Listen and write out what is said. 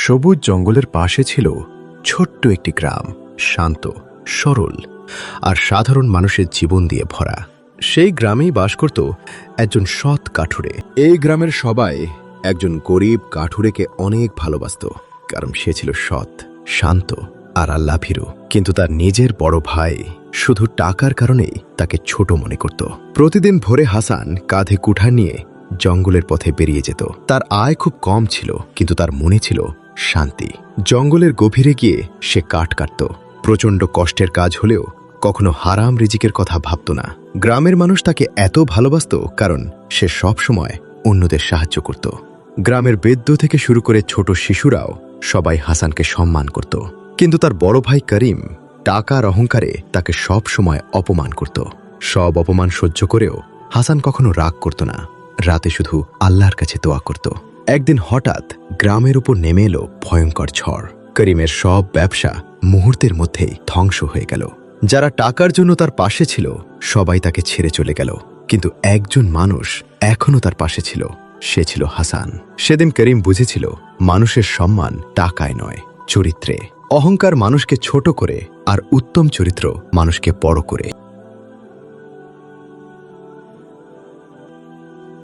সবুজ জঙ্গলের পাশে ছিল ছোট্ট একটি গ্রাম, শান্ত, সরল আর সাধারণ মানুষের জীবন দিয়ে ভরা। সেই গ্রামেই বাস করত একজন সৎ কাঠুরে। এই গ্রামের সবাই একজন গরিব কাঠুরেকে অনেক ভালোবাসত, কারণ সে ছিল সৎ, শান্ত আর আল্লাভীরু। কিন্তু তার নিজের বড় ভাই শুধু টাকার কারণেই তাকে ছোট মনে করত। প্রতিদিন ভোরে হাসান কাঁধে কুঠার নিয়ে জঙ্গলের পথে বেরিয়ে যেত। তার আয় খুব কম ছিল, কিন্তু তার মনে ছিল শান্তি। জঙ্গলের গভীরে গিয়ে সে কাঠ কাটত। প্রচণ্ড কষ্টের কাজ হলেও কখনো হারাম রিজিকের কথা ভাবত না। গ্রামের মানুষ তাকে এত ভালোবাসত কারণ সে সব সময় অন্যদের সাহায্য করত। গ্রামের বৃদ্ধ থেকে শুরু করে ছোট শিশুরাও সবাই হাসানকে সম্মান করত। কিন্তু তার বড় ভাই করিম টাকার অহংকারে তাকে সব সময় অপমান করত। সব অপমান সহ্য করেও হাসান কখনো রাগ করত না। রাতে শুধু আল্লাহর কাছে দোয়া করত। একদিন হঠাৎ গ্রামের উপর নেমে এলো ভয়ঙ্কর ঝড়। করিমের সব ব্যবসা মুহূর্তের মধ্যেই ধ্বংস হয়ে গেল। যারা টাকার জন্য তার পাশে ছিল সবাই তাকে ছেড়ে চলে গেল, কিন্তু একজন মানুষ এখনো তার পাশে ছিল। সে ছিল হাসান। সেদিন করিম বুঝেছিল মানুষের সম্মান টাকায় নয়, চরিত্রে। অহংকার মানুষকে ছোট করে আর উত্তম চরিত্র মানুষকে বড় করে।